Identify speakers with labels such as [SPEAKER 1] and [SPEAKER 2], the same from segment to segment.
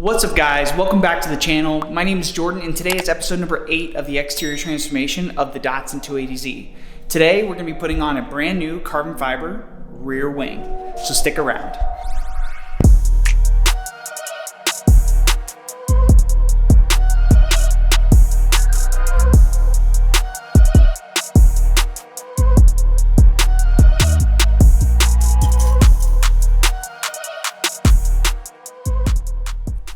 [SPEAKER 1] What's up guys, welcome back to the channel. My name is Jordan and today is episode number 8 of the exterior transformation of the Datsun 280Z. Today we're going to be putting on a brand new carbon fiber rear wing, so stick around.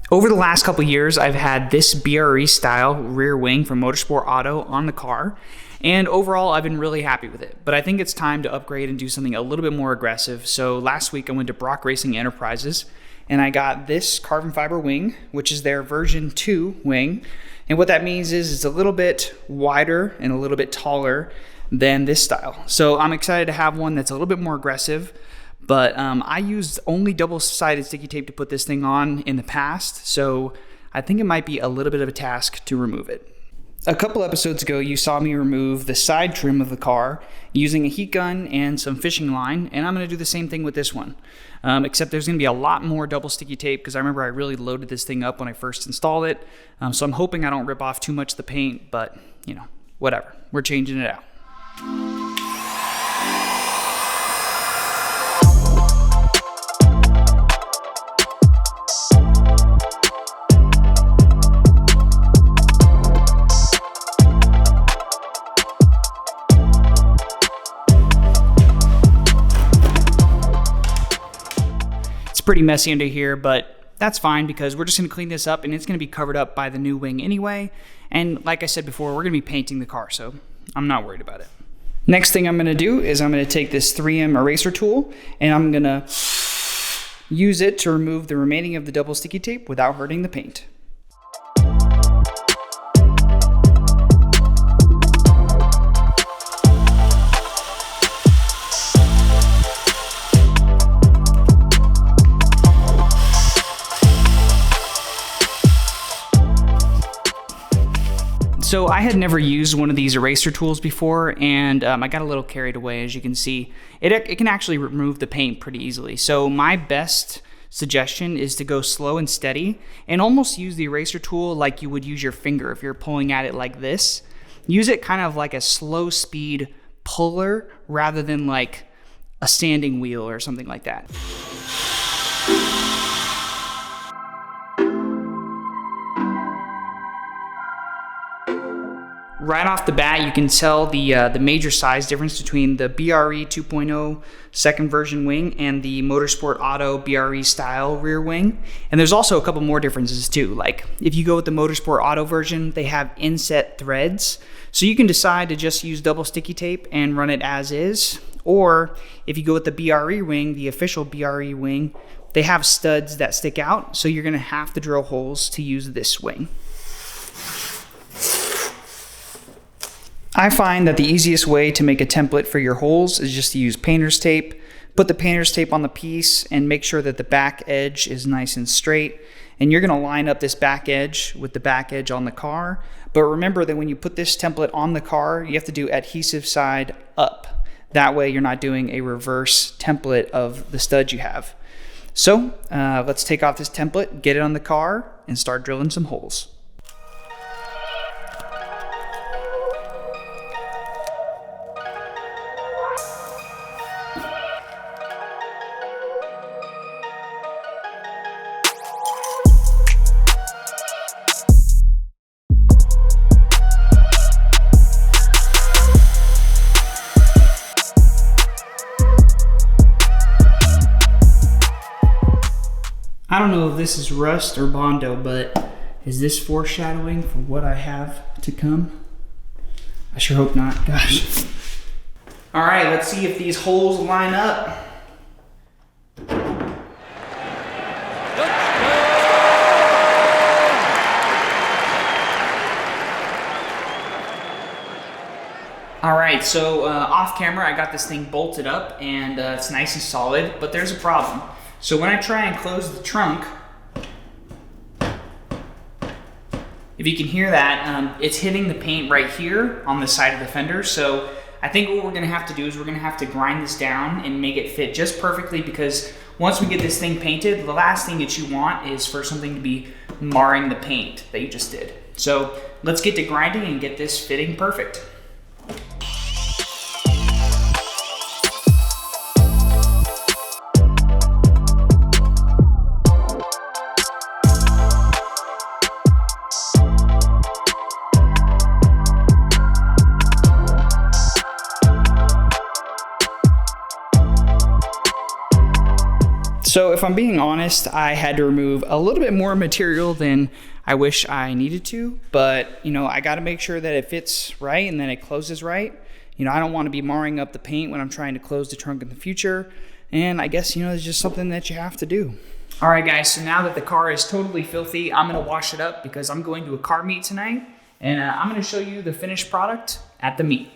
[SPEAKER 1] Over the last couple years, I've had this BRE style rear wing from Motorsport Auto on the car, and overall I've been really happy with it. But I think it's time to upgrade and do something a little bit more aggressive. So last week I went to Brock Racing Enterprises and I got this carbon fiber wing, which is their version 2 wing. And what that means is it's a little bit wider and a little bit taller than this style. So I'm excited to have one that's a little bit more aggressive. But I used only double-sided sticky tape to put this thing on in the past, so I think it might be a little bit of a task to remove it. A couple episodes ago, you saw me remove the side trim of the car using a heat gun and some fishing line, and I'm going to do the same thing with this one. Except there's going to be a lot more double sticky tape because I remember I really loaded this thing up when I first installed it. So I'm hoping I don't rip off too much of the paint, but you know, whatever. We're changing it out. Pretty messy under here, but that's fine because we're just going to clean this up and it's going to be covered up by the new wing anyway. And like I said before, we're going to be painting the car, so I'm not worried about it. Next thing I'm going to do is I'm going to take this 3M eraser tool and I'm going to use it to remove the remaining of the double sticky tape without hurting the paint. So I had never used one of these eraser tools before, and I got a little carried away. As you can see, it can actually remove the paint pretty easily. So my best suggestion is to go slow and steady and almost use the eraser tool like you would use your finger if you're pulling at it like this. Use it kind of like a slow speed puller rather than like a sanding wheel or something like that. Right off the bat, you can tell the major size difference between the BRE 2.0 second version wing and the Motorsport Auto BRE style rear wing. And there's also a couple more differences too. Like if you go with the Motorsport Auto version, they have inset threads. So you can decide to just use double sticky tape and run it as is. Or if you go with the BRE wing, the official BRE wing, they have studs that stick out. So you're gonna have to drill holes to use this wing. I find that the easiest way to make a template for your holes is just to use painter's tape. Put the painter's tape on the piece and make sure that the back edge is nice and straight. And you're gonna line up this back edge with the back edge on the car. But remember that when you put this template on the car, you have to do adhesive side up. That way you're not doing a reverse template of the studs you have. So let's take off this template, get it on the car, and start drilling some holes. I don't know if this is rust or Bondo, but is this foreshadowing for what I have to come? I sure hope not, gosh. All right, let's see if these holes line up. All right, so off camera, I got this thing bolted up and it's nice and solid, but there's a problem. So when I try and close the trunk, if you can hear that, it's hitting the paint right here on the side of the fender. So I think what we're gonna have to do is we're gonna have to grind this down and make it fit just perfectly, because once we get this thing painted, the last thing that you want is for something to be marring the paint that you just did. So let's get to grinding and get this fitting perfect. So if I'm being honest, I had to remove a little bit more material than I wish I needed to, but you know, I gotta make sure that it fits right and then it closes right. You know, I don't wanna be marring up the paint when I'm trying to close the trunk in the future. And I guess, you know, it's just something that you have to do. All right guys, so now that the car is totally filthy, I'm gonna wash it up because I'm going to a car meet tonight. And I'm gonna show you the finished product at the meet.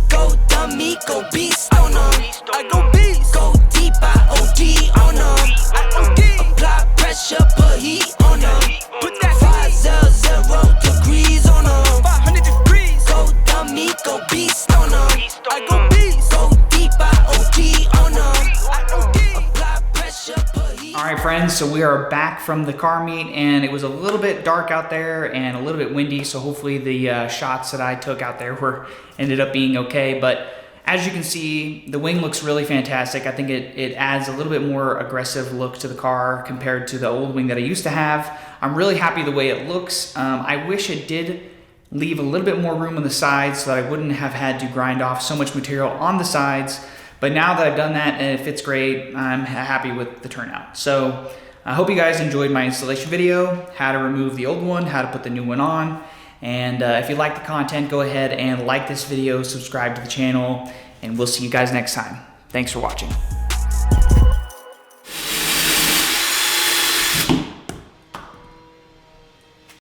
[SPEAKER 2] Go dummy, go beast, oh no, I go beast, go deep, I OD, oh no, I OD, apply pressure, put heat, oh no, put that 500 degrees, oh no, 500 degrees, go dummy, go beast, oh no, I go beast, go deep, I OD, oh no, I OD, apply pressure, put heat.
[SPEAKER 1] All right friends, so we are back from the car meet and it was a little bit dark out there and a little bit windy, so hopefully the shots that I took out there ended up being okay. But as you can see, the wing looks really fantastic. I think it adds a little bit more aggressive look to the car compared to the old wing that I used to have. I'm really happy the way it looks. I wish it did leave a little bit more room on the sides so that I wouldn't have had to grind off so much material on the sides. But now that I've done that and it fits great, I'm happy with the turnout. So I hope you guys enjoyed my installation video, how to remove the old one, how to put the new one on. And if you like the content, go ahead and like this video, subscribe to the channel, and we'll see you guys next time. Thanks for watching.